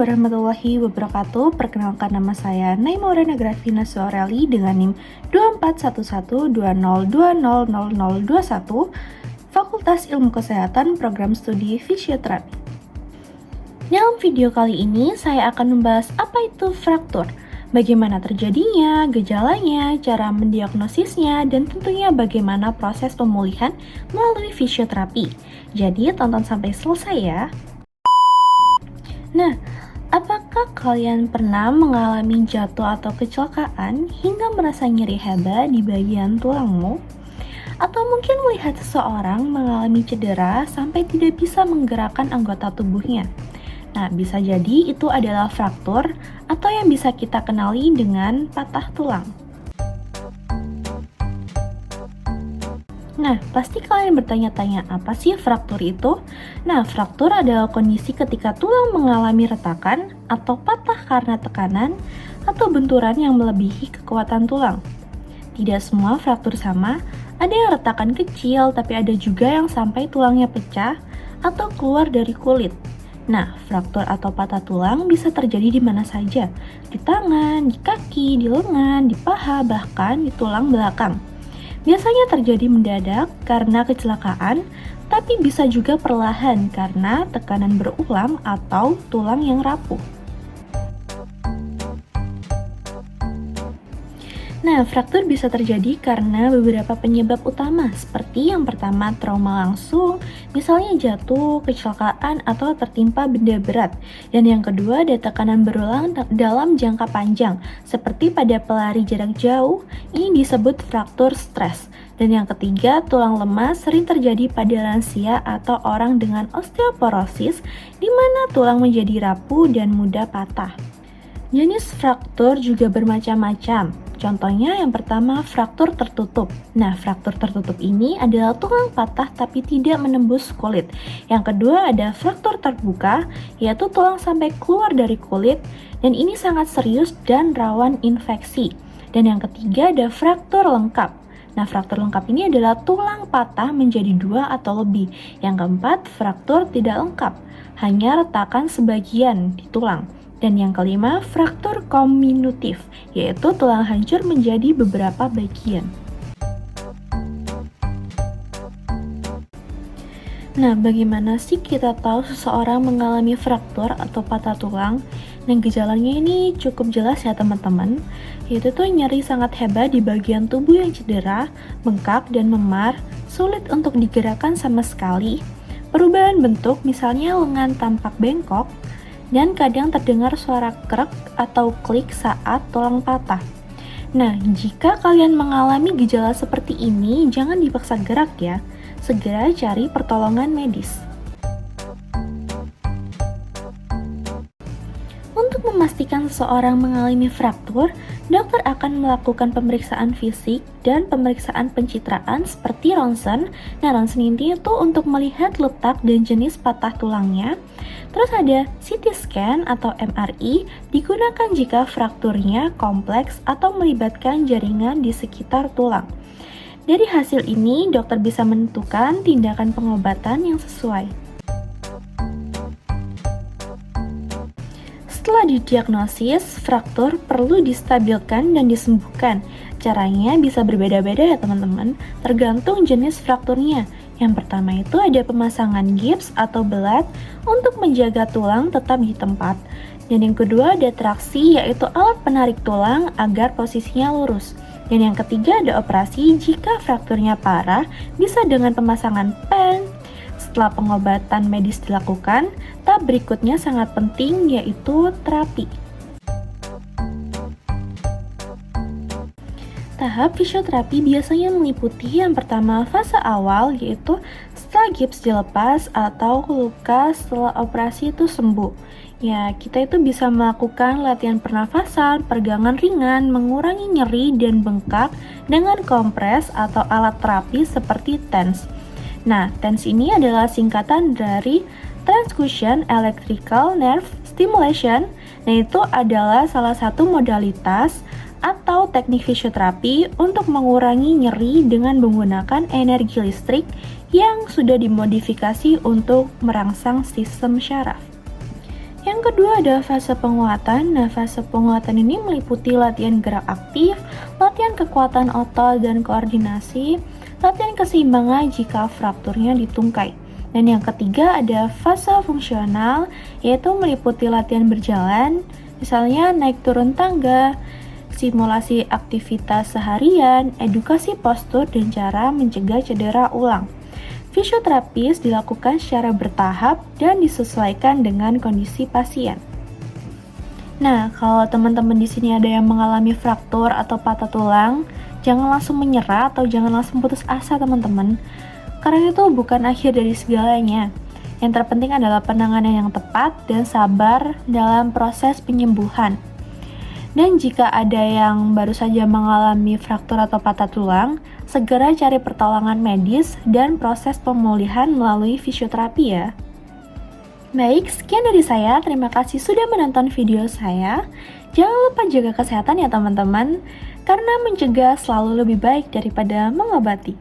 warahmatullahi wabarakatuh. Perkenalkan, nama saya Naimaureena Grafina Suareli dengan NIM 241120200021, Fakultas Ilmu Kesehatan, Program Studi Fisioterapi. Dalam video kali ini, saya akan membahas apa itu fraktur, bagaimana terjadinya, gejalanya, cara mendiagnosisnya, dan tentunya bagaimana proses pemulihan melalui fisioterapi. Jadi, tonton sampai selesai ya. Nah, apakah kalian pernah mengalami jatuh atau kecelakaan hingga merasa nyeri hebat di bagian tulangmu? Atau mungkin melihat seseorang mengalami cedera sampai tidak bisa menggerakkan anggota tubuhnya? Nah, bisa jadi itu adalah fraktur atau yang bisa kita kenali dengan patah tulang. Nah, pasti kalian bertanya-tanya, apa sih fraktur itu? Nah, fraktur adalah kondisi ketika tulang mengalami retakan atau patah karena tekanan atau benturan yang melebihi kekuatan tulang. Tidak semua fraktur sama, ada yang retakan kecil, tapi ada juga yang sampai tulangnya pecah atau keluar dari kulit. Nah, fraktur atau patah tulang bisa terjadi di mana saja, di tangan, di kaki, di lengan, di paha, bahkan di tulang belakang. Biasanya terjadi mendadak karena kecelakaan, tapi bisa juga perlahan karena tekanan berulang atau tulang yang rapuh. Nah, fraktur bisa terjadi karena beberapa penyebab utama, seperti yang pertama trauma langsung, misalnya jatuh, kecelakaan, atau tertimpa benda berat. Dan yang kedua ada tekanan berulang dalam jangka panjang, seperti pada pelari jarak jauh, ini disebut fraktur stres. Dan yang ketiga, tulang lemas sering terjadi pada lansia atau orang dengan osteoporosis, di mana tulang menjadi rapuh dan mudah patah. Jenis fraktur juga bermacam-macam. Contohnya yang pertama, fraktur tertutup. Nah, fraktur tertutup ini adalah tulang patah tapi tidak menembus kulit. Yang kedua ada fraktur terbuka, yaitu tulang sampai keluar dari kulit, dan ini sangat serius dan rawan infeksi. Dan yang ketiga ada fraktur lengkap. Nah, fraktur lengkap ini adalah tulang patah menjadi dua atau lebih. Yang keempat, fraktur tidak lengkap, hanya retakan sebagian di tulang. Dan yang kelima, fraktur kominutif, yaitu tulang hancur menjadi beberapa bagian. Nah, bagaimana sih kita tahu seseorang mengalami fraktur atau patah tulang? Nah, gejalanya ini cukup jelas ya teman-teman, yaitu tuh nyeri sangat hebat di bagian tubuh yang cedera, bengkak dan memar, sulit untuk digerakkan sama sekali, perubahan bentuk misalnya lengan tampak bengkok, dan kadang terdengar suara krek atau klik saat tulang patah. Nah, jika kalian mengalami gejala seperti ini, jangan dipaksa gerak ya. Segera cari pertolongan medis. Untuk memastikan seseorang mengalami fraktur, dokter akan melakukan pemeriksaan fisik dan pemeriksaan pencitraan seperti ronsen. Nah, ronsen ini itu untuk melihat letak dan jenis patah tulangnya. Terus ada CT scan atau MRI digunakan jika frakturnya kompleks atau melibatkan jaringan di sekitar tulang. Dari hasil ini, dokter bisa menentukan tindakan pengobatan yang sesuai. Setelah didiagnosis, fraktur perlu distabilkan dan disembuhkan. Caranya bisa berbeda-beda ya teman-teman, tergantung jenis frakturnya. Yang pertama itu ada pemasangan gips atau belat untuk menjaga tulang tetap di tempat. Dan yang kedua ada traksi, yaitu alat penarik tulang agar posisinya lurus. Dan yang ketiga ada operasi jika frakturnya parah, bisa dengan pemasangan pen. Setelah pengobatan medis dilakukan, tahap berikutnya sangat penting, yaitu terapi. Tahap fisioterapi biasanya meliputi yang pertama fase awal, yaitu setelah gips dilepas atau luka setelah operasi itu sembuh. Ya, kita itu bisa melakukan latihan pernafasan, peregangan ringan, mengurangi nyeri dan bengkak dengan kompres atau alat terapi seperti TENS. Nah, TENS ini adalah singkatan dari Transcussion Electrical Nerve Stimulation. Nah, itu adalah salah satu modalitas atau teknik fisioterapi untuk mengurangi nyeri dengan menggunakan energi listrik yang sudah dimodifikasi untuk merangsang sistem syaraf. Yang Yang kedua ada fase penguatan. Nah, fase penguatan ini meliputi latihan gerak aktif, latihan kekuatan otot dan koordinasi, latihan keseimbangan jika frakturnya ditungkai. Dan yang ketiga ada fase fungsional, yaitu meliputi latihan berjalan, misalnya naik turun tangga, simulasi aktivitas seharian, edukasi postur, dan cara mencegah cedera ulang. Fisioterapis dilakukan secara bertahap dan disesuaikan dengan kondisi pasien. Nah, kalau teman-teman di sini ada yang mengalami fraktur atau patah tulang, jangan langsung menyerah atau jangan langsung putus asa, teman-teman. Karena itu bukan akhir dari segalanya. Yang terpenting adalah penanganan yang tepat dan sabar dalam proses penyembuhan. Dan jika ada yang baru saja mengalami fraktur atau patah tulang, segera cari pertolongan medis dan proses pemulihan melalui fisioterapi ya. Baik, sekian dari saya. Terima kasih sudah menonton video saya. Jangan lupa jaga kesehatan ya teman-teman, karena mencegah selalu lebih baik daripada mengobati.